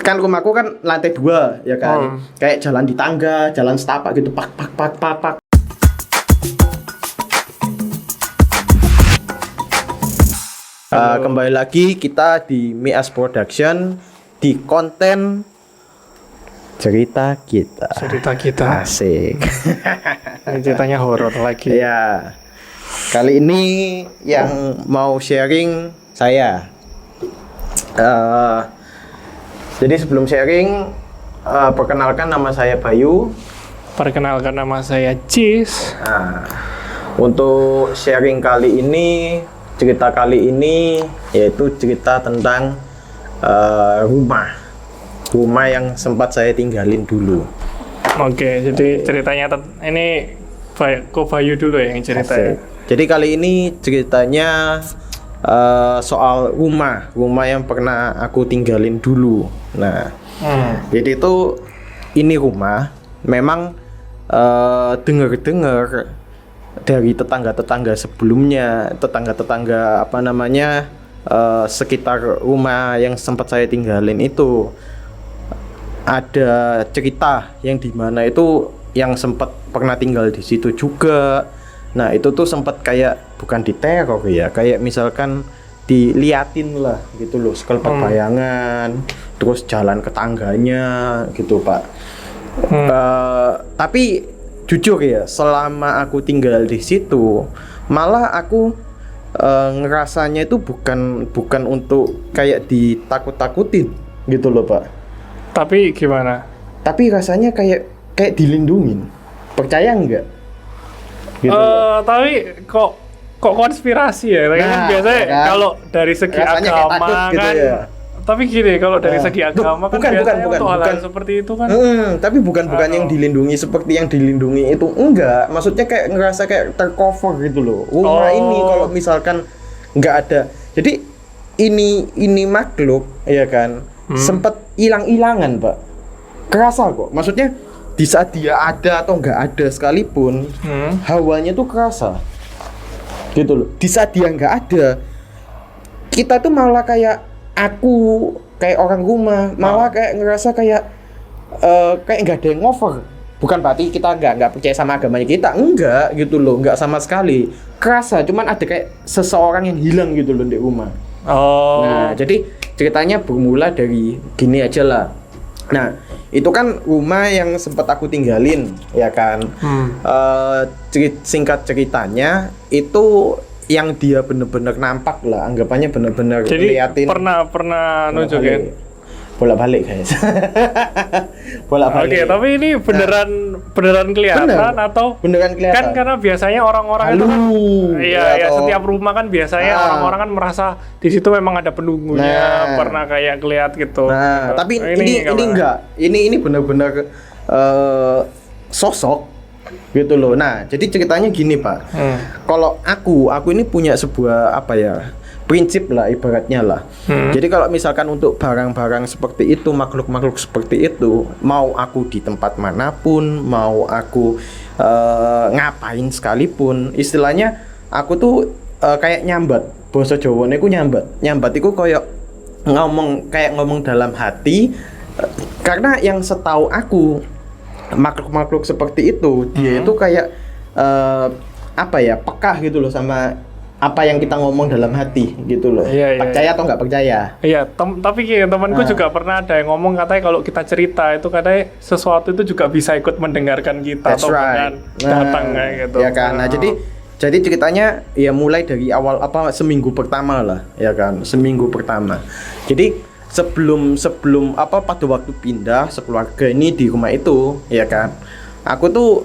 kan rumahku kan lantai 2 ya kan. Kayak jalan di tangga, jalan setapak gitu, pak. Kembali lagi kita di Mias Production di konten cerita kita. Asik. Ini ceritanya horor lagi. Ya. Kali ini yang mau sharing saya. Jadi sebelum sharing, perkenalkan nama saya Bayu. Perkenalkan nama saya Cis. Nah, untuk sharing kali ini, cerita kali ini yaitu cerita tentang rumah yang sempat saya tinggalin dulu. Oke, jadi ceritanya ini Ko Bayu dulu ya yang cerita. Jadi kali ini ceritanya soal rumah yang pernah aku tinggalin dulu. Nah, jadi itu ini rumah memang dengar dari tetangga-tetangga sebelumnya, tetangga apa namanya sekitar rumah yang sempat saya tinggalin itu ada cerita yang dimana itu yang sempat pernah tinggal di situ juga. Nah itu tuh sempat kayak bukan diteror ya, kayak misalkan diliatin lah gitu loh, sekelebak bayangan, terus jalan ke tangganya gitu Pak. Tapi jujur ya, selama aku tinggal di situ, malah aku ngerasanya itu bukan untuk kayak ditakut-takutin gitu loh Pak. Tapi gimana? Tapi rasanya kayak dilindungin. Percaya nggak? Gitu tapi kok konspirasi ya? Kan biasanya kan? Kalau dari segi agama kan gitu ya. Tapi gini, kalau dari segi agama kan biasanya untuk hal seperti itu kan. Tapi bukan yang dilindungi seperti yang dilindungi itu, enggak. Maksudnya kayak ngerasa kayak tercover gitu loh. Rumah ini kalau misalkan nggak ada. Jadi ini makhluk ya kan, sempat hilang-hilangan Pak. Kerasa kok. Maksudnya di saat dia ada atau nggak ada sekalipun, hawanya tuh kerasa gitu loh. Di saat dia nggak ada, kita tuh malah kayak kayak orang rumah malah kayak ngerasa kayak nggak ada yang over. Bukan berarti kita nggak percaya sama agamanya kita, enggak gitu loh, nggak sama sekali. Kerasa, cuman ada kayak seseorang yang hilang gitu loh di rumah. Nah jadi ceritanya bermula dari gini aja lah. Nah, itu kan rumah yang sempat aku tinggalin, ya kan. Singkat ceritanya, itu yang dia bener-bener nampak lah, anggapannya bener-bener liatin. Pernah nunjukin? Bolak-balik guys. Bolak-balik. Oke, tapi ini beneran kelihatan atau? Beneran kelihatan. Kan karena biasanya orang-orang itu kan, iya setiap rumah kan biasanya orang-orang kan merasa di situ memang ada penunggunya, pernah kayak kelihatan gitu. Nah, tapi ini enggak. Ini benar-benar sosok gitu loh. Nah, jadi ceritanya gini Pak. Kalau aku ini punya sebuah prinsip lah ibaratnya lah. Jadi kalau misalkan untuk barang-barang seperti itu, makhluk-makhluk seperti itu, mau aku di tempat manapun, mau aku ngapain sekalipun, istilahnya aku tuh kayak nyambat. Basa Jawane ku nyambat. Nyambat itu kayak ngomong dalam hati, karena yang setahu aku makhluk-makhluk seperti itu dia itu kayak peka gitu loh sama apa yang kita ngomong dalam hati gitu loh. Percaya atau nggak percaya? Iya, tapi temanku juga pernah ada yang ngomong katanya kalau kita cerita itu katanya sesuatu itu juga bisa ikut mendengarkan kita. That's atau right. Datang kayak gitu. Ya kan. Nah, jadi ceritanya ya mulai dari awal seminggu pertama lah, ya kan. Seminggu pertama. Jadi sebelum pada waktu pindah sekeluarga ini di rumah itu, ya kan. Aku tuh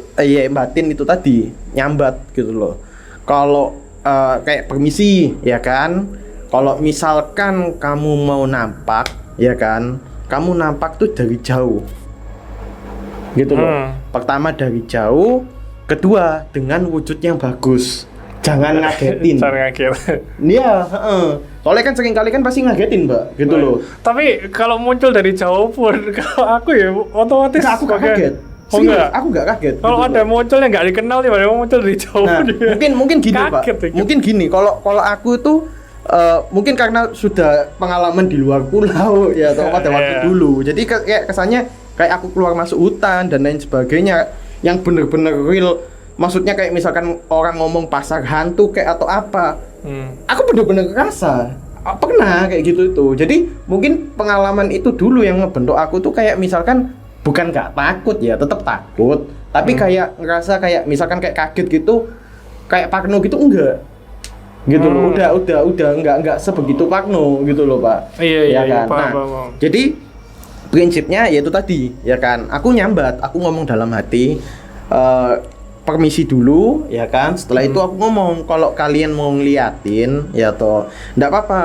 batin itu tadi nyambat gitu loh. Kalau kayak permisi, ya kan. Kalau misalkan kamu mau nampak, ya kan, kamu nampak tuh dari jauh, gitu loh. Pertama dari jauh, kedua dengan wujud yang bagus. Jangan ngagetin. Jangan ngaget. Iya, soalnya kan seringkali kan pasti ngagetin Mbak, gitu loh. Tapi kalau muncul dari jauh pun, kalau aku ya otomatis aku gak kaget. Oh enggak? Aku enggak kaget. Kalau gitu ada muncul yang enggak dikenal tiba-tiba muncul dari jauh. Nah, mungkin gini Pak. Mungkin gini, kalau aku tuh mungkin karena sudah pengalaman di luar pulau ya atau pada waktu dulu. Jadi kayak kesannya kayak aku keluar masuk hutan dan lain sebagainya yang bener-bener real. Maksudnya kayak misalkan orang ngomong pasar hantu kayak atau apa. Aku bener-bener ngerasa pernah kayak gitu itu. Jadi mungkin pengalaman itu dulu yang ngebentuk aku tuh kayak misalkan bukan gak takut ya, tetap takut. Tapi kayak ngerasa kayak misalkan kayak kaget gitu, kayak parno gitu enggak. Gitu loh, udah enggak sebegitu parno gitu loh Pak. Iya kan? Paham. Jadi prinsipnya yaitu tadi ya kan, aku nyambat, aku ngomong dalam hati permisi dulu ya kan, setelah itu aku ngomong kalau kalian mau ngeliatin ya toh enggak apa-apa,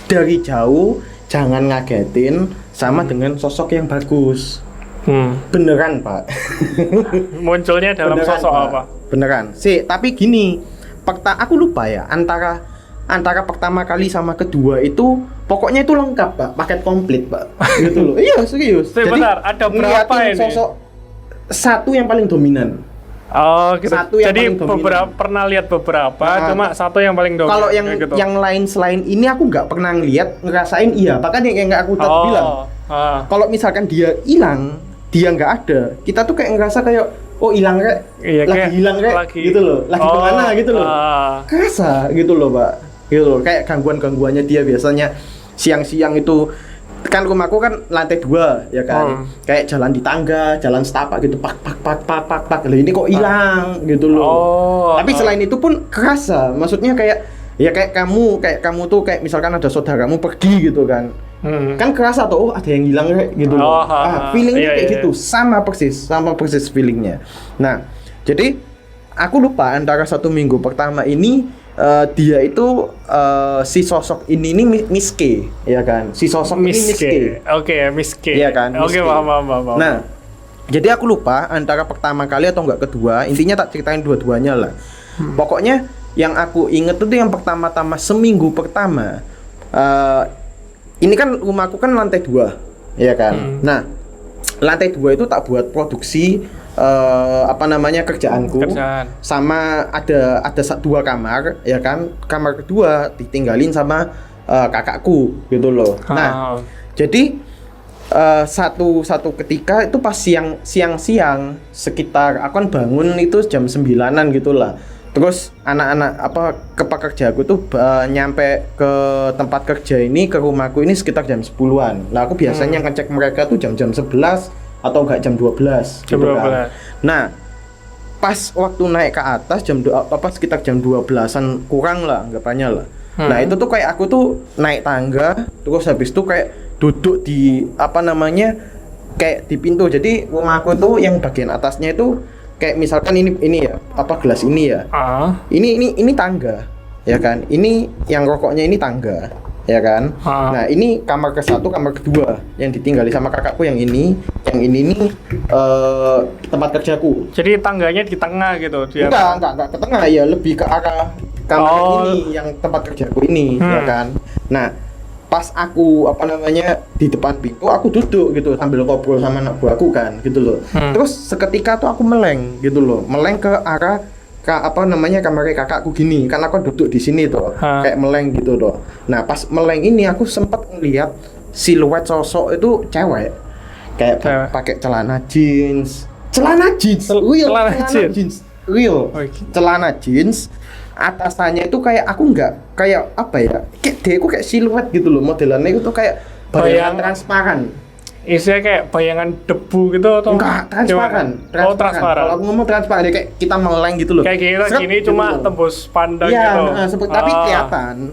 dari jauh jangan ngagetin sama dengan sosok yang bagus. Beneran Pak. Munculnya dalam beneran, sosok Pak. Apa? Beneran sih, tapi gini, aku lupa ya antara pertama kali sama kedua itu pokoknya itu lengkap Pak, paket komplit Pak. Gitu loh. Iya serius. Jadi benar, ada berapa ini? Sosok satu yang paling dominan. Oh gitu. Jadi beberapa pernah lihat beberapa, cuma satu yang paling dominan. Kalau yang lain selain ini aku nggak pernah ngerasain iya. Bahkan yang aku tadi bilang. Kalau misalkan dia hilang, dia nggak ada, kita tuh kayak ngerasa kayak oh hilang rek, iya, lagi hilang rek, gitu loh, lagi kemana gitu loh, kerasa gitu loh Pak, gitu loh, kayak gangguannya dia biasanya siang-siang itu kan rumahku kan lantai 2 ya kan, kayak jalan di tangga, jalan setapak gitu, pak, lah ini kok hilang gitu loh, tapi selain itu pun kerasa, maksudnya kayak ya kayak kamu tuh kayak misalkan ada saudaramu pergi gitu kan. Kan kerasa tuh, oh ada yang hilang kayak gitu loh. Feelingnya kayak gitu, sama persis feelingnya. Nah, jadi aku lupa antara 1 minggu pertama ini dia itu si sosok ini Miske, ya kan? Si sosok ini Miske. Oke, Miske. Iya kan? Oke, paham. Nah, jadi aku lupa antara pertama kali atau enggak kedua. Intinya tak ceritain dua-duanya lah. Pokoknya yang aku inget itu yang pertama-tama seminggu pertama. Ini kan rumahku kan lantai 2, ya kan. Nah, lantai 2 itu tak buat produksi kerjaanku. Sama ada 2 kamar, ya kan. Kamar kedua ditinggalin sama kakakku gitu loh. Nah, jadi satu ketika itu pas siang sekitar aku kan bangun itu jam 9-an gitulah. Terus anak-anak ke pekerjaku tuh nyampe ke tempat kerja ini, ke rumahku ini sekitar jam 10-an. Nah, aku biasanya ngecek mereka tuh jam 11 atau enggak jam 12 gitu kan. Nah, pas waktu naik ke atas sekitar jam 12-an kurang lah anggapannya lah. Nah, itu tuh kayak aku tuh naik tangga, terus habis itu kayak duduk di kayak di pintu. Jadi rumahku tuh yang bagian atasnya itu kayak misalkan ini ya, gelas ini ya. Ini tangga, ya kan? Ini yang rokoknya ini tangga, ya kan? Nah, ini kamar ke-1, kamar kedua yang ditinggali sama kakakku yang ini nih tempat kerjaku. Jadi tangganya di tengah gitu dia. Enggak ke tengah ya, lebih ke arah kamar ini yang tempat kerjaku ini, ya kan? Nah, pas aku di depan pintu aku duduk gitu sambil ngobrol sama anak buahku kan gitu loh. Terus seketika tuh aku meleng ke arah kamar kakakku gini kan, aku duduk di sini tuh kayak meleng gitu loh. Nah, pas meleng ini aku sempat ngeliat siluet sosok itu cewek kayak pakai celana jeans celana jeans. Atasannya itu kayak aku nggak kayak apa ya, kayak dia kayak siluet gitu loh, modelannya itu kayak bayangan transparan. Isinya kayak bayangan debu gitu atau enggak, transparan. Transparan. Kalau aku ngomong transparan ya kayak kita meleng gitu loh. Kayak gini gitu cuma tembus pandang gitu. Tapi kelihatan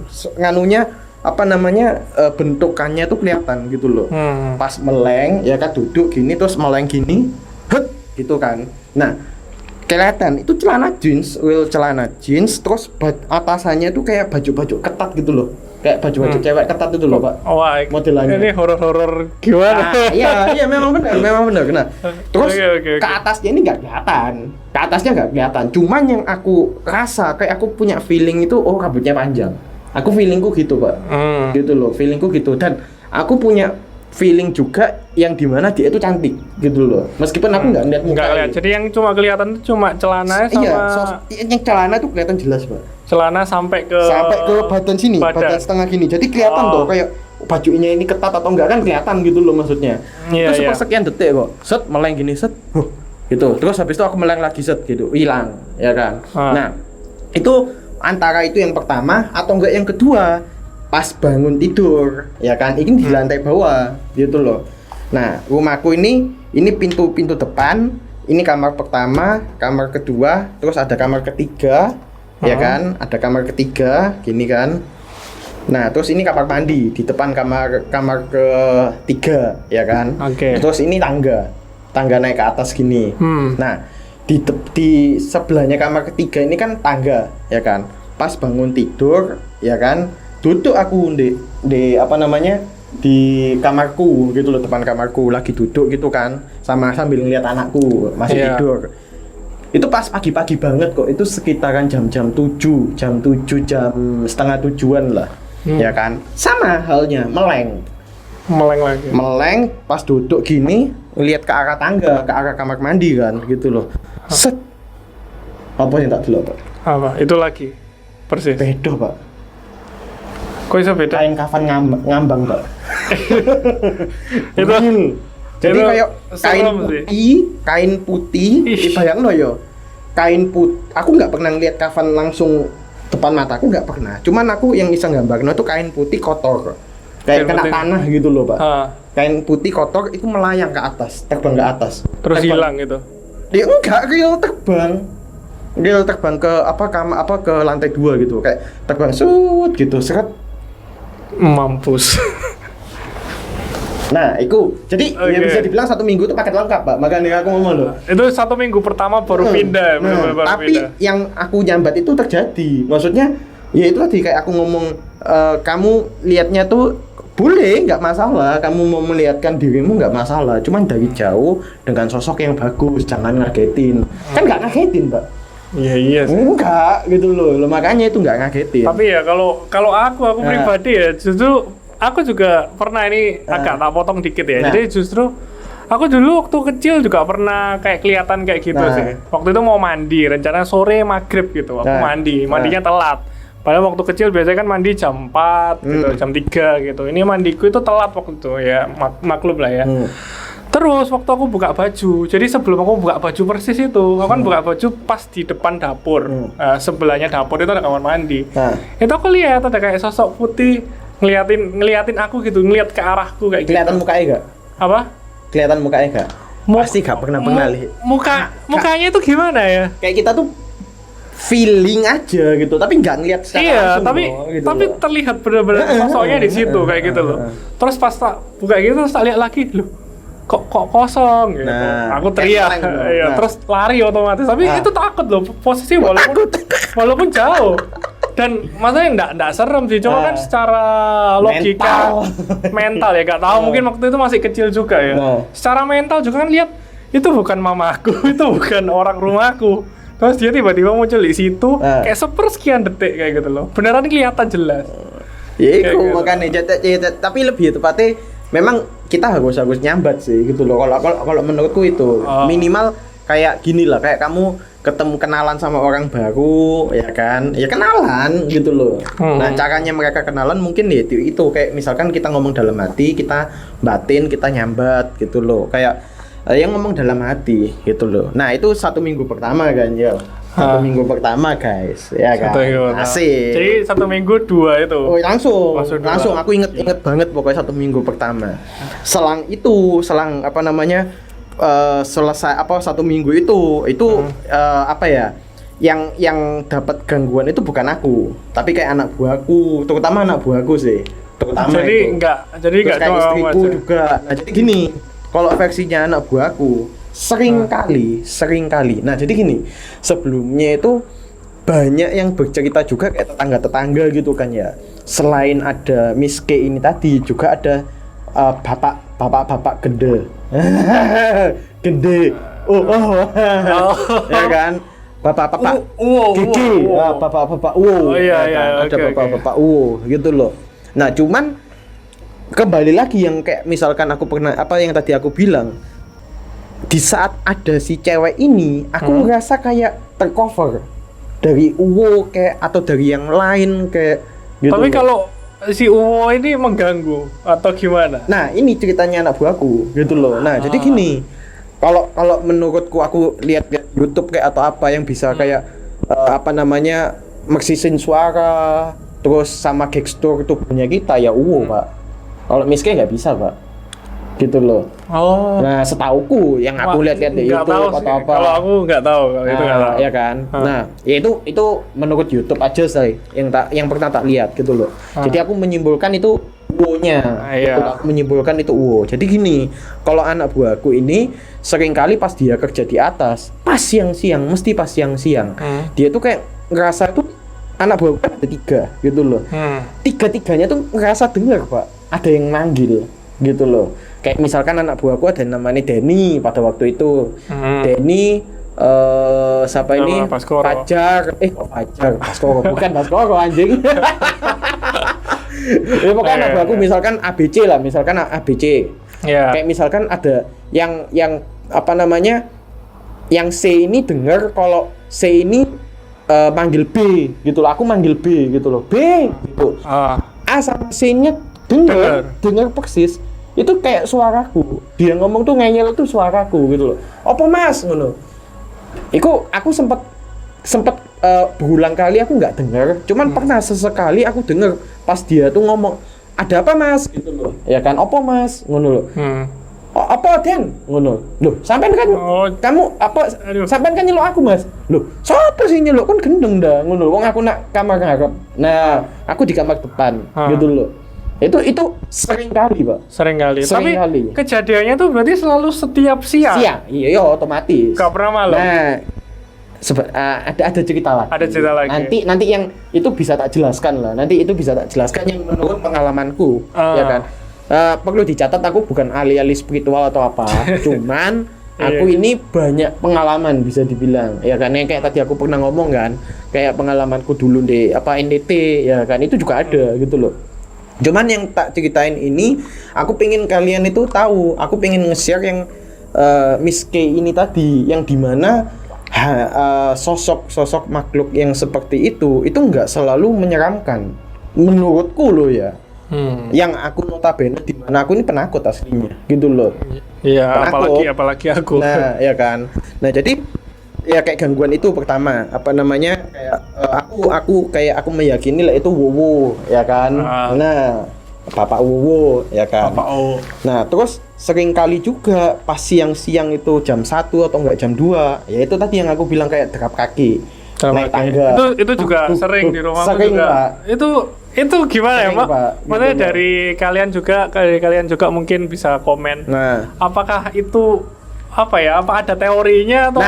bentukannya tuh kelihatan gitu loh. Pas meleng ya kan, duduk gini terus meleng gini, gitu kan. Nah, kelihatan itu celana jeans, terus atasannya tuh kayak baju ketat gitu loh, kayak baju cewek ketat itu loh Pak. Modelannya ini horor gimana? Iya memang benar. Nah, terus ke atasnya ini nggak kelihatan, cuman yang aku rasa kayak aku punya feeling itu rambutnya panjang. Aku feelingku gitu Pak, gitu loh, feelingku gitu. Dan aku punya feeling juga yang dimana dia itu cantik gitu loh, meskipun aku nggak lihat. Jadi yang cuma kelihatan itu cuma celananya sama yang celana tuh kelihatan jelas Pak, celana sampai ke badan sini, badan setengah gini. Jadi kelihatan tuh kayak bajunya ini ketat atau enggak kan kelihatan gitu loh maksudnya. Terus sepersekian detik kok. Set meleng gini set. Gitu. Terus habis itu aku meleng lagi set gitu. Hilang, ya kan. Nah, itu antara itu yang pertama atau enggak yang kedua pas bangun tidur, ya kan. Ini di lantai bawah gitu loh. Nah, rumahku ini pintu depan, ini kamar pertama, kamar kedua, terus ada kamar ketiga, ya kan? Ada kamar ketiga, gini kan. Nah, terus ini kamar mandi di depan kamar ketiga, ya kan? Terus ini tangga naik ke atas gini. Nah, di sebelahnya kamar ketiga ini kan tangga, ya kan? Pas bangun tidur, ya kan? Duduk aku di apa namanya? Di kamarku gitu loh, depan kamarku lagi duduk gitu kan, sambil ngeliat anakku masih tidur. Itu pas pagi-pagi banget kok, itu sekitaran jam 7, jam setengah 7-an lah. Ya kan, sama halnya meleng lagi. Meleng pas duduk gini, lihat ke arah tangga, ke arah kamar mandi kan, gitu loh. Set. Apa yang tak dulu, Pak? Apa? Itu lagi. Persis. Beda, Pak. Kok bisa beda? Kain kafan ngambang, Pak. Itu. Jadi kayak kain putih, dibayangno ya. Kain putih. Aku nggak pernah lihat kafan langsung depan mataku, nggak pernah. Cuman aku yang bisa gambarnya itu kain putih kotor, kayak kena tanah gitu loh, Pak. Kain putih kotor itu melayang ke atas, terbang ke atas. Terus hilang gitu? Dia enggak, real terbang ke ke lantai 2 gitu, kayak terbang gitu, seret. Mampus. Nah, itu jadi ya bisa dibilang 1 minggu itu paket lengkap, Pak. Makanya aku ngomong loh. Itu 1 minggu pertama baru pindah, tapi pindah. Yang aku nyambat itu terjadi. Maksudnya, ya itu tadi kayak aku ngomong, kamu lihatnya tuh boleh, nggak masalah. Kamu mau melihatkan dirimu nggak masalah. Cuman dari jauh dengan sosok yang bagus, jangan ngagetin. Kan nggak ngagetin, Pak. Iya sih. Enggak gitu loh. Makanya itu nggak ngagetin. Tapi ya kalau aku pribadi ya justru aku juga pernah ini agak tak potong dikit ya. Jadi justru aku dulu waktu kecil juga pernah kayak kelihatan kayak gitu sih. Waktu itu mau mandi, rencana sore maghrib gitu. Aku mandinya telat. Padahal waktu kecil biasanya kan mandi jam 4 gitu, jam 3 gitu. Ini mandiku itu telat waktu itu ya, maklum lah ya. Terus waktu aku buka baju, jadi sebelum aku buka baju persis itu, aku kan buka baju pas di depan dapur. Sebelahnya dapur itu ada kamar mandi. Itu aku lihat ada kayak sosok putih ngeliatin aku gitu, ngeliat ke arahku kayak kelihatan gitu. Mukanya enggak? Apa? Kelihatan mukanya enggak? Pasti enggak pernah lihat. Mukanya itu gimana ya? Kayak kita tuh feeling aja gitu, tapi enggak ngeliat secara langsung. Tapi loh. Terlihat benar-benar sosoknya di situ kayak gitu loh. Terus pas tak buka gitu terus tak lihat lagi, loh. Kok kosong gitu. Aku teriak. Terus lari otomatis. Tapi itu takut loh, posisi walaupun jauh. Dan maksudnya enggak serem sih, cuma kan secara logika mental ya, enggak tahu mungkin waktu itu masih kecil juga ya. Secara mental juga kan lihat itu bukan mamaku, itu bukan orang rumahku. Terus dia tiba-tiba muncul di situ kayak sepersekian detik kayak gitu loh. Beneran kelihatan jelas. Ya itu makanya tapi lebih tepatnya memang kita harus nyambat sih gitu loh. Kalau menurutku itu minimal kayak gini lah, kayak kamu ketemu kenalan sama orang baru, ya kan? Ya kenalan gitu loh. Nah, caranya mereka kenalan mungkin ya itu kayak misalkan kita ngomong dalam hati, kita batin, kita nyambat gitu loh. Kayak yang ngomong dalam hati gitu loh. Nah, itu 1 minggu pertama kan, ya. 1 minggu pertama, guys. Ya kan. Asik. Jadi 1 minggu 2 itu. Oh, langsung aku inget banget pokoknya 1 minggu pertama. Selang apa namanya? Selesai 1 minggu itu apa ya, yang dapat gangguan itu bukan aku, tapi kayak anak buahku, terutama anak buahku sih, jadi enggak kayak istriku juga. Nah, jadi gini, kalau versinya anak buahku sering kali. Nah, jadi gini, sebelumnya itu banyak yang bercerita juga kayak tetangga gitu kan ya. Selain ada Miss K ini tadi, juga ada bapak gede. Ya kan? Bapak gigi. Bapak ada bapak gitu loh. Nah, cuman kembali lagi yang kayak misalkan aku pernah yang tadi aku bilang, di saat ada si cewek ini, aku ngerasa kayak tercover. dari Uwo kayak atau dari yang lain kayak gitu. Tapi loh. kalau si Uwo ini mengganggu atau gimana? Nah, ini ceritanya anak buahku gitu loh. Nah, jadi gini. Kalau menurutku aku lihat YouTube kayak atau apa yang bisa kayak apa namanya meksisin suara terus sama gestur tubuhnya kita ya Uwo, Pak. Kalau Miske nggak bisa, Pak. Gitu loh. Oh. Nah, setauku yang aku lihat-lihat di Nggak tahu YouTube sih. atau apa. Kalau aku nggak tahu, kalau itu nggak tahu. Ya kan. Nah, ya itu menurut YouTube aja sih yang pernah tak lihat gitu loh. Jadi aku menyimpulkan itu Uwo-nya. Iya. Aku menyimpulkan itu Uwo. Jadi gini, kalau anak buahku ini seringkali pas dia kerja di atas, pas siang-siang, mesti pas siang-siang. Dia tuh kayak ngerasa tuh anak buahku kan ada 3 gitu loh. Tiga-tiganya tuh ngerasa dengar, Pak. Ada yang manggil gitu loh. Kayak misalkan anak buahku ada namanya Denny pada waktu itu. Denny siapa ini? Baskoro. Fajar. Fajar. Baskoro. Bukan Baskoro anjing. Ya pokoknya anak buahku misalkan ABC lah, misalkan ABC. Iya. Kayak misalkan ada yang apa namanya? Yang C ini dengar kalau C ini manggil B gitu loh. Aku manggil B gitu loh. B gitu. A sama C-nya dengar persis. Itu kayak suaraku. Dia ngomong tuh ngeyel tuh suaraku gitu loh. Apa Mas ngono. Iku aku sempet berulang kali aku nggak dengar. Cuman pernah sesekali aku dengar pas dia tuh ngomong, "Ada apa Mas?" gitu loh. Ya kan, "Apa Mas?" ngono loh. Apa Den? Ngono. Loh, sampean kan kamu apa? Sampean kan nyeluk aku, Mas. Loh, siapa sih nyeluk? Kan gendeng dah ngono. Wong aku nak kamar ngarep. Nah, aku di kamar depan gitu loh. Itu sering kali, Pak. Sering kali. Sering Tapi kali. kejadiannya tuh berarti selalu setiap siang. Siang, iya otomatis. Gak pernah malam. Nah, ada cerita lagi. Ada cerita lagi. Nanti yang itu bisa tak jelaskan lah. Nanti itu bisa tak jelaskan yang menurut pengalamanku, ya kan. Perlu dicatat aku bukan ahli-ahli spiritual atau apa. Cuman aku ini banyak pengalaman bisa dibilang. Ya kan yang kayak tadi aku pernah ngomong kan, kayak pengalamanku dulu di NTT ya kan itu juga ada gitu loh. Cuman yang tak ceritain ini, aku pengen kalian itu tahu, aku pengen nge-share yang Miss K ini tadi, yang dimana sosok makhluk yang seperti itu nggak selalu menyeramkan, menurutku loh ya. Yang aku notabene dimana aku ini penakut aslinya, gitu loh. Iya, apalagi aku. Nah, ya kan. Nah, jadi ya kayak gangguan itu pertama apa namanya kayak aku meyakini lah itu Wowo ya kan. Nah Bapak Wowo ya kan. Bapak O. Nah terus sering kali juga pas siang-siang itu jam 1 atau enggak jam 2 ya itu tadi yang aku bilang kayak derap kaki naik tangga. Itu juga sering di rumahku sering, juga. Pak. Itu gimana Sering, ya, Pak? Pak. Maksudnya Gitu, dari kalian juga mungkin bisa komen. Nah Apakah itu apa ya? Apa ada teorinya atau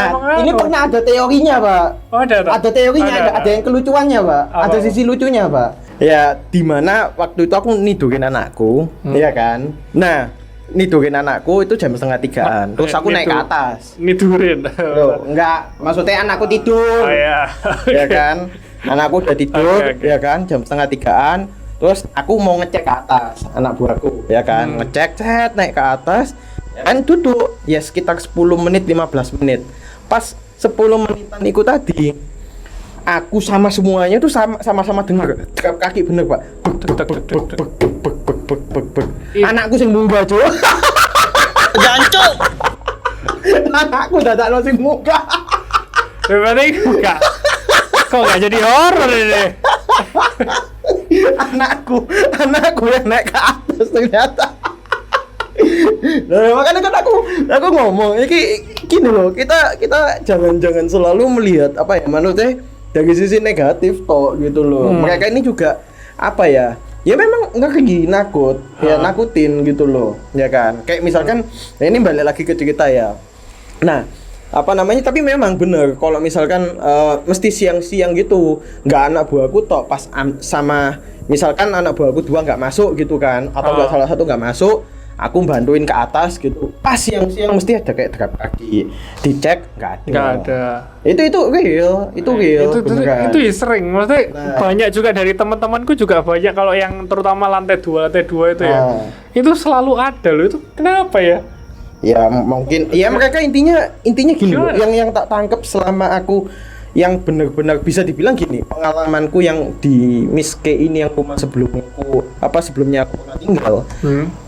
ini pernah ada teorinya, Pak. Oh, ada teorinya, ada yang kelucuannya, Pak. Ada sisi lucunya, Pak. Ya, dimana waktu itu aku nidurin anakku, ya kan. Nah, nidurin anakku itu jam 2:30-an. Terus aku naik ke atas. Nidurin. Loh, enggak, maksudnya anakku tidur. Oh iya. Ya kan. Anakku udah tidur, Okay. ya kan, jam 2:30-an. Terus aku mau ngecek ke atas anak buahku, ya kan. Ngecek, naik ke atas. Kan duduk ya sekitar 10 menit 15 menit. Pas 10 menitan itu tadi aku sama semuanya tuh sama-sama dengar derap kaki bener, Pak. Anakku sing munggah, Cuk. Jancuk. Anakku dadakno sing munggah. Berarti enggak. Kok enggak jadi horor ini? Anakku yang naik ke atas ternyata. Nah, makanya kan aku ngomong ini gini loh, kita jangan selalu melihat apa ya maksudnya dari sisi negatif toh gitu loh. Mereka ini juga apa ya memang ngeri, nakutin gitu loh, ya kan. Kayak misalkan ini balik lagi ke cerita ya. Nah, apa namanya, tapi memang bener kalau misalkan mesti siang-siang gitu nggak anak buahku toh pas sama misalkan anak buahku 2 nggak masuk gitu kan, atau nggak salah satu nggak masuk, aku bantuin ke atas gitu. Pas siang-siang mesti ada kayak derap kaki. Dicek nggak ada. Itu real, itu real. Itu ya sering. Maksudnya banyak juga dari teman-temanku juga banyak kalau yang terutama lantai 2 itu ya. Itu selalu ada loh. Itu kenapa ya? Ya mungkin ya mereka intinya gini loh, yang tak tangkep selama aku yang benar-benar bisa dibilang gini, pengalamanku yang di Miss K ini yang rumah sebelumnya aku pernah tinggal,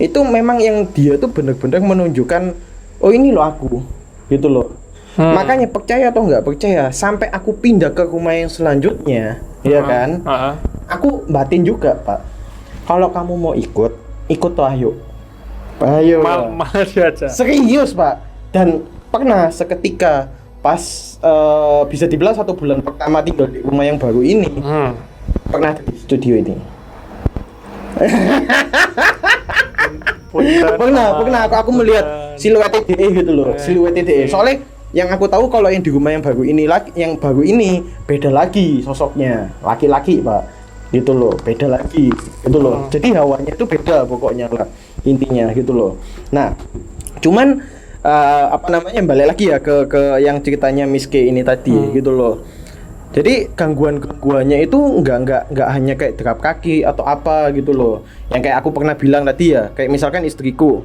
itu memang yang dia tuh benar-benar menunjukkan, oh ini loh aku, gitu loh. Makanya percaya atau nggak percaya, sampai aku pindah ke rumah yang selanjutnya, ya kan, aku batin juga Pak. Kalau kamu mau ikut toh ayo. Malah diajak. Serius Pak. Dan pernah seketika pas bisa dibilang 1 bulan pertama tinggal di rumah yang baru ini, pernah di studio ini. pernah aku melihat siluet DE gitu loh, siluet DE. Soalnya yang aku tahu kalau yang di rumah yang baru ini beda lagi sosoknya, laki-laki Pak, gitu loh, beda lagi gitu loh. Jadi hawanya itu beda pokoknya lah intinya gitu loh. Nah cuman balik lagi ya ke yang ceritanya Miss K ini tadi gitu loh. Jadi gangguannya itu nggak hanya kayak derap kaki atau apa gitu loh. Yang kayak aku pernah bilang tadi ya, kayak misalkan istriku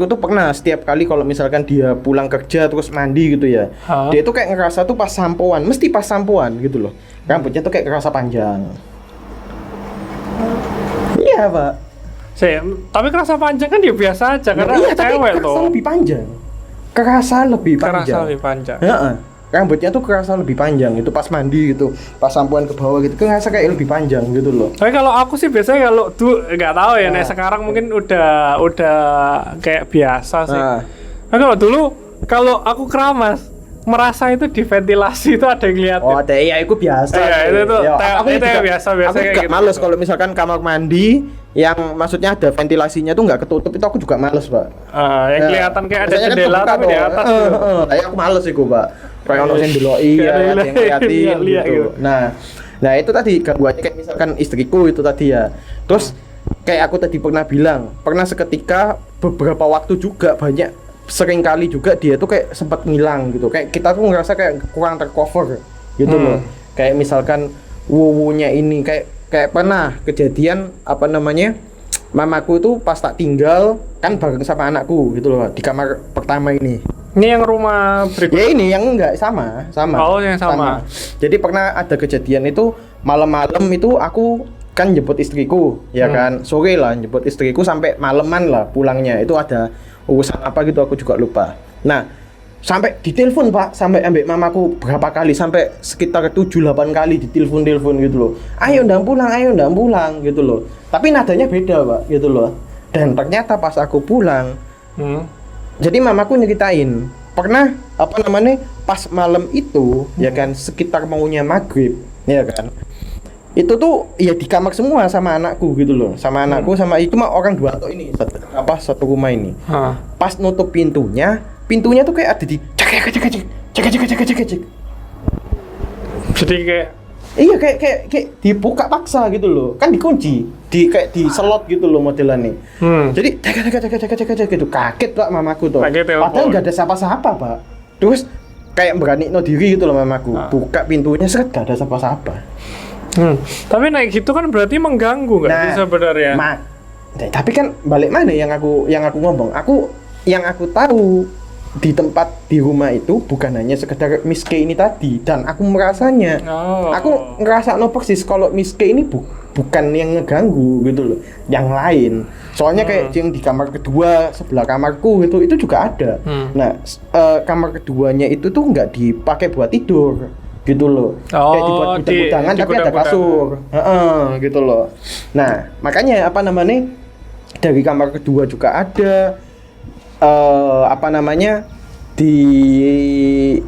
tuh pernah setiap kali kalau misalkan dia pulang kerja terus mandi gitu ya, dia tuh kayak ngerasa tuh mesti pas sampoan gitu loh, rambutnya tuh kayak ngerasa panjang. Iya Pak. Tapi kerasa panjang kan dia biasa aja karena cewek tuh. Kerasa lebih panjang. Heeh. Rambutnya tuh kerasa lebih panjang itu pas mandi gitu, pas sampoan ke bawah gitu, kerasa kayak lebih panjang gitu loh. Tapi kalau aku sih biasanya kalau nggak tahu ya, sekarang mungkin udah kayak biasa sih. Nah, kalau dulu kalau aku keramas merasa itu diventilasi itu ada yang lihat. Oh, iya itu biasa. Iya, itu aku juga biasa aku juga gitu. males kalau misalkan kamar mandi yang maksudnya ada ventilasinya tuh nggak ketutup, itu aku juga males Pak. Yang kelihatan kayak ada jendela kan tapi di atas. Aku males itu Pak. Kayak ono sing ndeloki ya, yang ngeliatin gitu. Nah itu tadi gangguannya kayak misalkan istriku itu tadi ya. Terus kayak aku tadi pernah seketika beberapa waktu juga sering kali juga dia tuh kayak sempat ngilang gitu. Kayak kita tuh ngerasa kayak kurang tercover gitu loh. Kayak misalkan wuwunya ini kayak pernah kejadian mamaku tuh pas tak tinggal kan bareng sama anakku gitu loh di kamar pertama ini. Ini yang rumah berikutnya? Ya ini yang enggak sama. Oh, yang sama. Jadi pernah ada kejadian itu malam-malam itu aku kan jemput istriku, ya kan. Sore lah jemput istriku sampai maleman lah pulangnya. Itu ada urusan apa gitu aku juga lupa. Nah, sampai ditelepon Pak, sampai ambek mamaku berapa kali, sampai sekitar 7-8 kali ditelepon gitu loh. Ayo ndang pulang gitu loh. Tapi nadanya beda Pak gitu loh. Dan ternyata pas aku pulang, jadi mamaku nyeritain pernah pas malam itu ya kan sekitar maunya maghrib ya kan, itu tuh ya di kamar semua sama anakku gitu loh, sama itu mah orang dua atau ini satu rumah ini. Pas nutup pintunya tuh kayak ada di cek. Jadi kayak iya kayak dibuka paksa gitu loh, kan dikunci, kayak di slot gitu loh modelannya. Jadi cek gitu, kaget Pak mamaku tuh. Padahal nggak ada siapa-siapa Pak. Terus kayak berani diri gitu loh mamaku, buka pintunya gak ada siapa-siapa. Tapi naik gitu kan berarti mengganggu nggak sih sebenarnya? Tapi kan balik mana yang aku ngomong, yang aku tahu di tempat di rumah itu bukan hanya sekedar Miss K ini tadi, dan aku merasanya aku ngerasa persis kalau Miss K ini bukan yang ngeganggu gitu loh, yang lain. Soalnya kayak yang di kamar kedua sebelah kamarku itu juga ada. Nah kamar keduanya itu tuh nggak dipakai buat tidur gitu loh, kayak dibuat gudang-gudangan tapi ada kasur gitu loh. Nah makanya dari kamar kedua juga ada di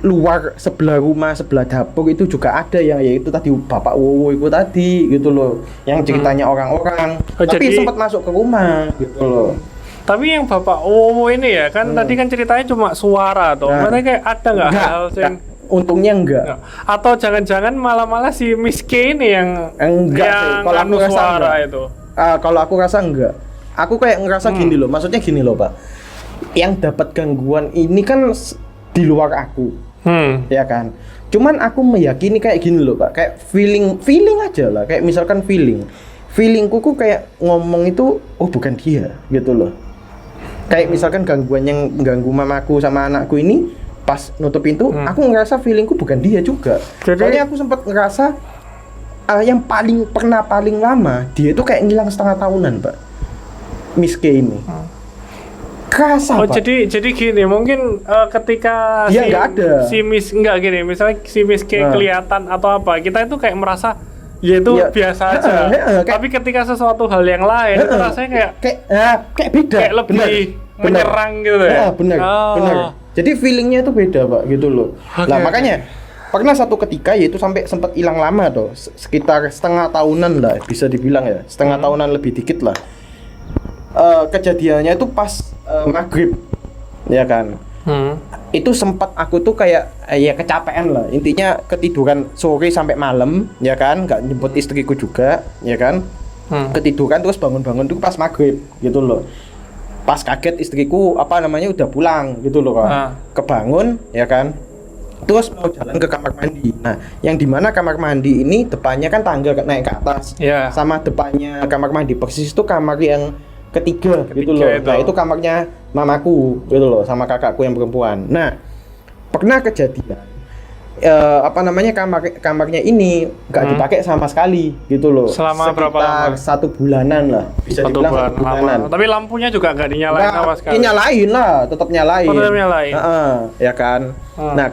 luar sebelah rumah, sebelah dapur itu juga ada yang yaitu tadi Bapak Wowo itu tadi gitu loh, yang ceritanya orang-orang tapi sempat masuk ke rumah gitu loh. Tapi yang Bapak Wowo ini ya kan tadi kan ceritanya cuma suara tuh, berarti kayak ada nggak hal yang untungnya enggak. Atau jangan-jangan malah si Miss K ini yang enggak yang kalau aku rasa suara enggak. Itu kalau aku rasa enggak. Aku kayak ngerasa gini loh, maksudnya gini loh Pak, yang dapat gangguan ini kan di luar aku, ya kan. Cuman aku meyakini kayak gini loh Pak, kayak feeling aja lah, kayak misalkan feelingku kayak ngomong itu bukan dia gitu loh. Kayak misalkan gangguan yang ganggu mamaku sama anakku ini pas nutup pintu, aku ngerasa feelingku bukan dia juga. Jadi- Soalnya aku sempat ngerasa yang paling lama dia itu kayak ngilang setengah tahunan, Pak. Miss K ini. Kerasa, Oh, Pak. jadi gini, mungkin ketika Dia nggak ada. si Miss enggak gini, misalnya si Miss K kelihatan atau apa, kita itu kayak merasa ya itu Ya, biasa aja. kayak- Tapi ketika sesuatu hal yang lain itu rasanya kayak beda. kayak lebih Benar. menyerang gitu ya. Benar, Oh. benar. Jadi feelingnya itu beda, Pak, gitu loh. Oke, Nah, oke. makanya pernah satu ketika yaitu sampai sempat hilang lama tuh, sekitar setengah tahunan lah bisa dibilang ya, setengah tahunan lebih dikit lah. Kejadiannya itu pas maghrib, ya kan. Itu sempat aku tuh kayak ya kecapean lah, intinya ketiduran sore sampai malam, ya kan, nggak jemput istriku juga, ya kan. Ketiduran terus bangun-bangun tuh pas maghrib gitu loh. Pas kaget istriku udah pulang gitu loh kan. Kebangun, ya kan. Terus mau jalan ke kamar mandi. Nah, yang dimana kamar mandi ini depannya kan tangga naik ke atas. Iya. Sama depannya kamar mandi persis itu kamar yang ketiga gitu loh. itu. Nah, itu kamarnya mamaku gitu loh sama kakakku yang perempuan. Nah, pernah kejadian kamarnya ini nggak dipakai sama sekali gitu loh. Selama berapa Sekitar lama? 1 bulanan lah, bisa dibilang 1 bulanan. lama. Tapi lampunya juga nggak dinyalain sama sekali. Nyalain lah, tetap nyalain. Tetap nyalain. Ya kan. Nah,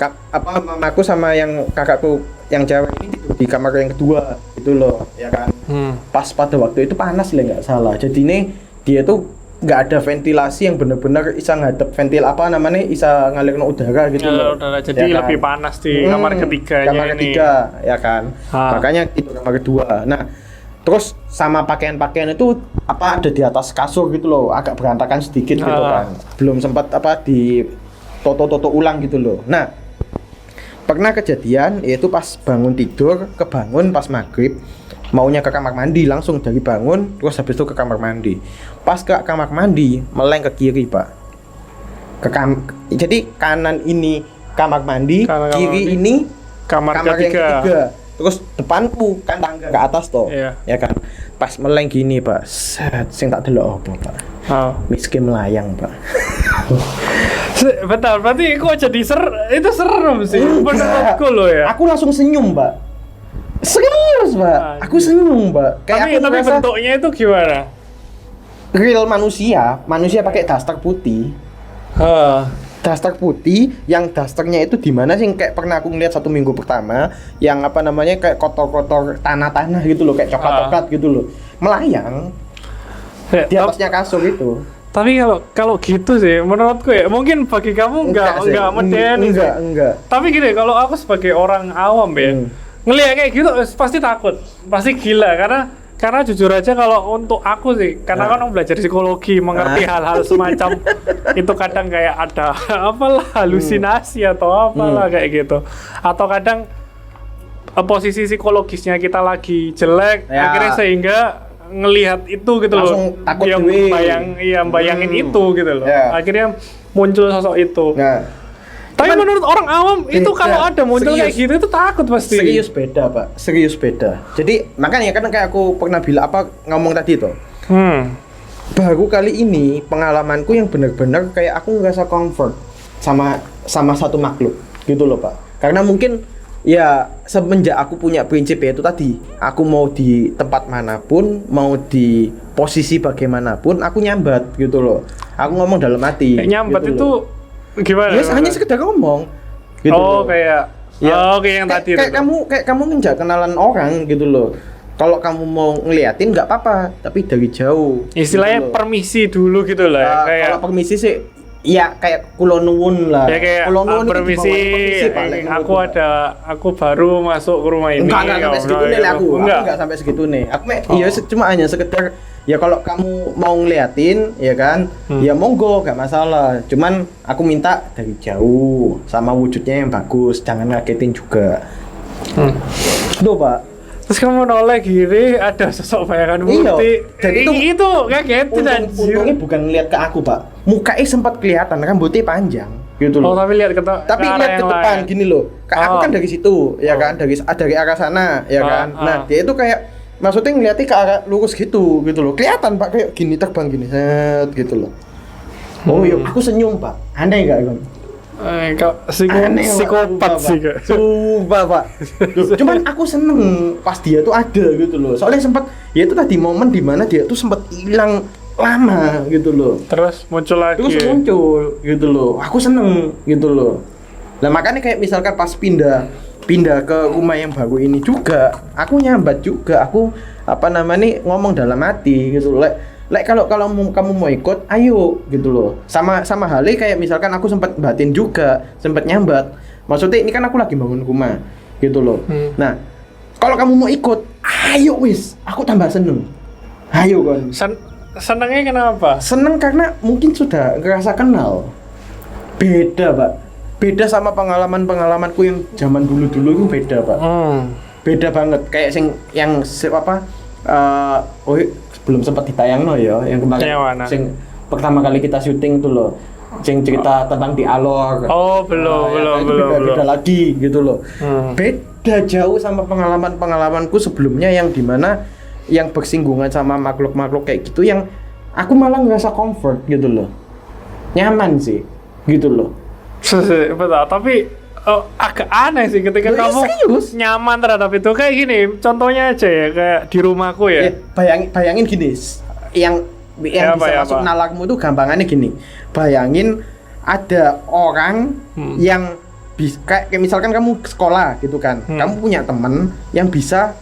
mamaku sama yang kakakku yang cewek ini tidur di kamar yang kedua gitu loh, ya kan. Pas pada waktu itu panas lah nggak salah. Jadi ini dia tuh nggak ada ventilasi yang benar-benar bisa ngadep bisa ngalirkan udara gitu loh. Jadi Ya kan? lebih panas di kamar ketiganya Kamar ini. ketiga, ya kan. Makanya itu kamar kedua. Nah, terus sama pakaian-pakaian itu ada di atas kasur gitu loh, agak berantakan sedikit gitu kan. Belum sempat di toto-toto ulang gitu loh. Nah, pernah kejadian yaitu pas bangun tidur, kebangun pas maghrib, maunya ke kamar mandi, langsung dari bangun terus habis itu ke kamar mandi. Pas ke kamar mandi meleng ke kiri, Pak. Jadi kanan ini kamar mandi, Kamar kiri mandi. ini Kamar yang ketiga. ketiga. Terus depanku kan tangga ke atas toh. Iya. Ya kan. Pas meleng gini, Pak. Set, sing tak delok apa, Pak? Miskin melayang, Pak. Betul, berarti kok jadi itu serem sih. Menurutku loh ya. Aku langsung senyum, Pak. Serius, Pak. Aku senyum, Pak. Tapi aku ngerasa bentuknya itu gimana? real manusia pakai daster putih. Daster putih yang dasternya itu di mana sih kayak pernah aku ngeliat 1 minggu pertama yang kayak kotor-kotor tanah-tanah gitu loh, kayak coklat-coklat gitu loh. Melayang di atasnya kasur itu. Tapi kalau gitu sih menurutku ya mungkin bagi kamu enggak medeni sih. Enggak. Tapi gini, kalau aku sebagai orang awam ya, ngelihat kayak gitu pasti takut, pasti gila karena jujur aja kalau untuk aku sih, karena kan aku belajar psikologi, mengerti hal-hal semacam itu kadang kayak ada apalah halusinasi atau apalah kayak gitu. Atau kadang posisi psikologisnya kita lagi jelek, akhirnya sehingga ngelihat itu gitu langsung loh. takut Yang bayangin itu gitu loh. Akhirnya muncul sosok itu. Tapi menurut orang awam itu kalau ada muncul kayak gitu itu takut pasti. Serius beda, Pak. Serius beda. Jadi makanya kan kayak aku pernah bilang ngomong tadi tuh. Baru kali ini pengalamanku yang benar-benar kayak aku ngerasa comfort sama satu makhluk gitu loh, Pak. Karena mungkin ya semenjak aku punya prinsip yaitu tadi, aku mau di tempat manapun, mau di posisi bagaimanapun, aku nyambat gitu loh. Aku ngomong dalam hati. Nyambat gitu itu loh. Gimana? Ya hanya sekedar ngomong. Gitu loh. Kayak kayak yang tadi kayak kamu ngejak kenalan orang gitu loh. Kalau kamu mau ngeliatin nggak apa-apa, tapi dari jauh. Istilahnya gitu permisi dulu gitu lah. Ya. Kayak kalau permisi sih ya kayak kulo nuwun lah. Ya kayak permisi, paling aku baru masuk ke rumah ini. Enggak sampai segitu nih aku enggak sampai segitu nih. Aku cuma hanya sekedar ya kalau kamu mau ngeliatin ya kan, ya monggo gak masalah. Cuman aku minta dari jauh sama wujudnya yang bagus, jangan ngagetin juga. Tuh, Pak. Terus kamu noleh gini ada sosok bayangan putih. Dan itu ngagetin anjir. Untungnya bukan ngeliat ke aku, Pak. Mukanya sempat kelihatan, rambutnya panjang gitu loh. Tapi lihat ke lihat ke depan gini loh. Aku kan dari situ, ya kan, dari arah sana, ya kan. Nah, dia itu kayak maksudnya ngeliatnya ke arah lurus gitu loh. Kelihatan, Pak, kayak gini terbang gini, set gitu loh. Oh, yuk, aku senyum, Pak. Aneh enggak, Gon? Aneh, Pak. psikopat Sumpah, sih Pak. kak. Sumpah, Pak. Loh, cuman aku seneng pas dia tuh ada gitu loh. Soalnya sempat ya itu tadi momen dimana dia tuh sempat hilang lama gitu loh. Terus muncul lagi. Terus muncul gitu loh. Aku seneng gitu loh. Nah makanya kayak misalkan pas pindah ke rumah yang baru ini juga, aku nyambat juga. Aku apa namanya ngomong dalam hati gitu loh. Kalau kamu mau ikut, ayo gitu loh. Sama halnya kayak misalkan aku sempat batin juga, sempat nyambat. Maksudnya ini kan aku lagi bangun rumah gitu loh. Nah, kalau kamu mau ikut, ayo wis, aku tambah seneng. Ayo kon. Senengnya kenapa? Seneng karena mungkin sudah ngerasa kenal. Beda, Pak. Beda sama pengalamanku yang zaman dulu-dulu itu beda, Pak. Beda banget. Kayak belum sempat ditayangno ya, yang kemarin sing pertama kali kita syuting itu loh. Sing cerita tentang di Alor. Oh, belum. Beda lagi gitu loh. Beda jauh sama pengalamanku sebelumnya yang dimana yang bersinggungan sama makhluk-makhluk kayak gitu yang aku malah ngerasa comfort gitu loh. Nyaman sih gitu loh. Betul, tapi agak aneh sih ketika kamu nyaman terhadap itu. Kayak gini, contohnya aja ya, kayak di rumahku ya. Bayangin gini, yang bisa masuk nalarmu itu gampangannya gini. Bayangin ada orang yang kayak misalkan kamu sekolah gitu kan, kamu punya temen yang bisa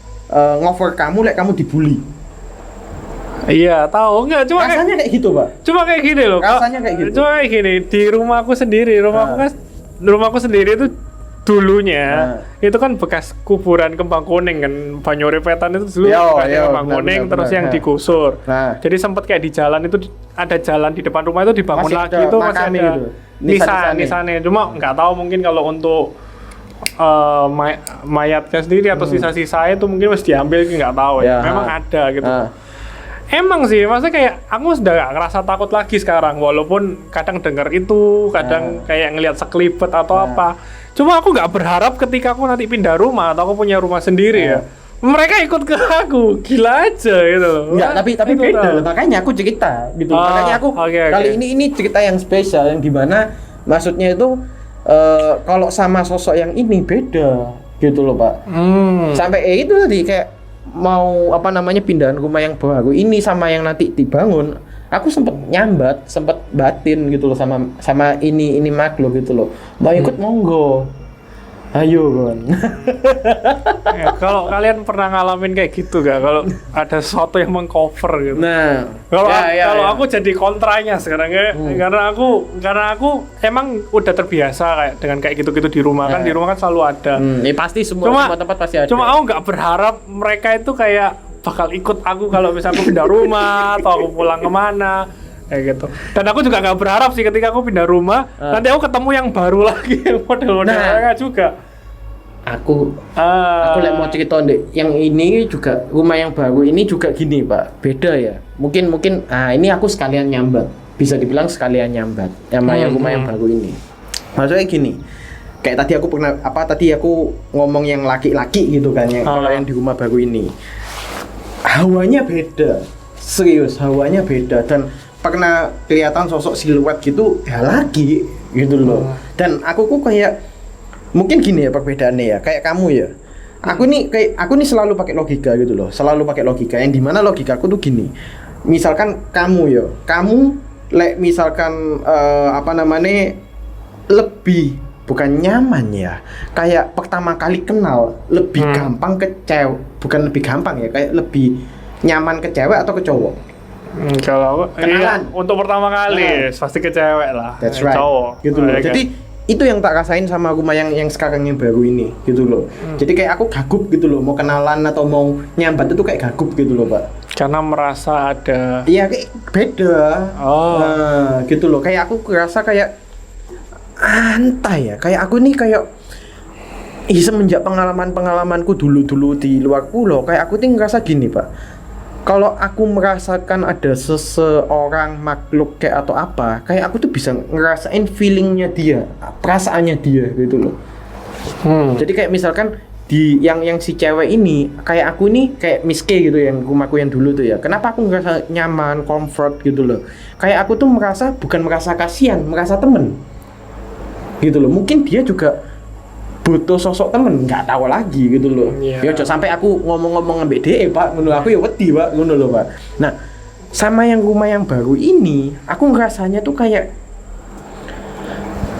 ngover kamu, kamu dibully. Iya, tahu nggak? Cuma rasanya kayak gitu, Pak. Cuma kayak gini loh. Rasanya kayak gitu. Cuma kayak gini, di rumahku sendiri itu dulunya itu kan bekas kuburan kembang kuning kan, Banyuripetan itu dulu bekas kembang kuning terus yang digusur. Jadi sempat kayak di jalan itu ada jalan di depan rumah itu dibangun lagi itu masih ada nisannya. Cuma nggak tahu mungkin kalau untuk mayatnya sendiri atau sisa-sisa itu mungkin mesti diambil, nggak tahu ya. Memang ada gitu. Emang sih, maksudnya kayak aku sudah gak ngerasa takut lagi sekarang, walaupun kadang dengar itu, kadang kayak ngelihat sekelibet atau apa. Cuma aku nggak berharap ketika aku nanti pindah rumah atau aku punya rumah sendiri ya, mereka ikut ke aku, gila aja gitu. Enggak, tapi beda loh, makanya aku cerita gitu. Makanya aku kali ini cerita yang spesial yang dimana maksudnya itu kalau sama sosok yang ini beda gitu loh, Pak. Sampai itu tadi kayak mau apa namanya pindahan rumah yang baru ini sama yang nanti dibangun, aku sempet nyambat, sempet batin gitu loh sama ini makhluk gitu loh. Mau ikut monggo. Ayo kon. Ya, kalau kalian pernah ngalamin kayak gitu gak? Kalau ada sesuatu yang mengcover gitu. Nah, kalau aku jadi kontranya sekarang ya, karena aku emang udah terbiasa kayak dengan kayak gitu-gitu di rumah kan, di rumah kan selalu ada. Ya pasti semua tempat pasti ada. Cuma aku nggak berharap mereka itu kayak bakal ikut aku kalau misalnya aku pindah rumah atau aku pulang kemana. Kayak gitu. Dan aku juga nggak berharap sih ketika aku pindah rumah nanti aku ketemu yang baru lagi yang model-model mereka juga. Aku mau cerita deh. Yang ini juga rumah yang baru ini juga gini, Pak. Beda ya. Mungkin ini aku sekalian nyambat. Bisa dibilang sekalian nyambat sama yang rumah yang baru ini. Maksudnya gini. Kayak tadi aku ngomong yang laki-laki gitu kan yang kalau yang di rumah baru ini. Hawanya beda. Serius, hawanya beda dan pernah kelihatan sosok siluet gitu ya lagi gitu loh. Dan aku kayak mungkin gini ya perbedaannya ya, kayak kamu ya. Aku nih selalu pakai logika gitu loh. Selalu pakai logika yang dimana logikaku tuh gini. Misalkan kamu misalkan lebih bukan nyaman ya. Kayak pertama kali kenal lebih gampang ke cewek, bukan lebih gampang ya, kayak lebih nyaman ke cewek atau ke cowok. Kalau kenalan untuk pertama kali pasti ke cewek lah. That's right. Cowok gitu loh. Jadi itu yang tak rasain sama rumah yang sekarang yang baru ini gitu loh. Jadi kayak aku gagup gitu loh, mau kenalan atau mau nyambat itu kayak gagup gitu loh, Pak. Karena merasa ada. Iya, kayak beda. Nah, gitu loh. Kayak aku ngerasa kayak entah ya. Kayak aku nih kayak semenjak pengalamanku dulu di luar pulau, kayak aku nih ngerasa gini, Pak. Kalau aku merasakan ada seseorang makhluk kayak atau apa, kayak aku tuh bisa ngerasain feelingnya dia, perasaannya dia gitu loh. Jadi kayak misalkan di yang si cewek ini, kayak aku nih kayak Miss K gitu yang rumahku yang dulu tuh ya. Kenapa aku ngerasa nyaman, comfort gitu loh. Kayak aku tuh bukan merasa kasihan, merasa temen. gitu loh. Mungkin dia juga butuh sosok temen, nggak tahu lagi gitu loh. Ya jangan sampai aku ngomong-ngomong ambek DE Pak, ngono aku ya wedi Pak, ngono loh Pak. Nah, sama yang rumah yang baru ini, aku ngerasanya tuh kayak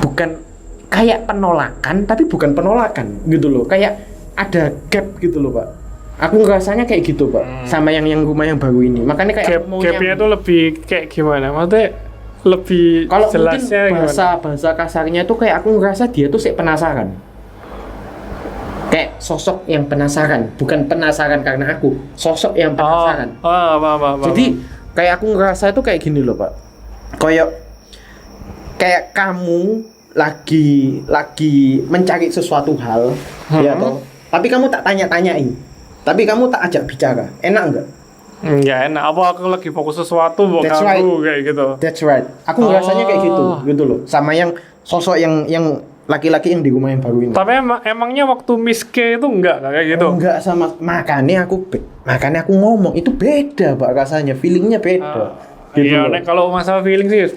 bukan kayak penolakan, tapi bukan penolakan gitu loh. Kayak ada gap gitu loh Pak. Aku ngerasanya kayak gitu Pak, sama yang rumah yang baru ini. Makanya kayak gapnya tuh lebih kayak gimana? Maksudnya lebih kalau jelasnya mungkin gimana? bahasa kasarnya tuh kayak aku ngerasa dia tuh sih penasaran. Kayak sosok yang penasaran, bukan penasaran karena aku, sosok yang penasaran. Apa. Jadi kayak aku ngerasa itu kayak gini loh Pak. Kayak kamu lagi mencari sesuatu hal, ya toh. Tapi kamu tak tanya-tanyain. Tapi kamu tak ajak bicara. Enak enggak? Enggak enak. Apa aku lagi fokus sesuatu buat That's kamu kayak gitu. That's right. Aku ngerasanya kayak gitu loh. Sama yang sosok yang laki-laki yang di rumah yang baru ini. Tapi emangnya waktu Miss K itu enggak kayak gitu? Enggak sama, makanya aku ngomong itu beda Pak rasanya, feelingnya beda. Gitu Iya, loh. nek kalau masalah feeling sih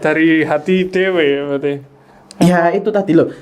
dari hati dewe berarti. Ya itu tadi loh.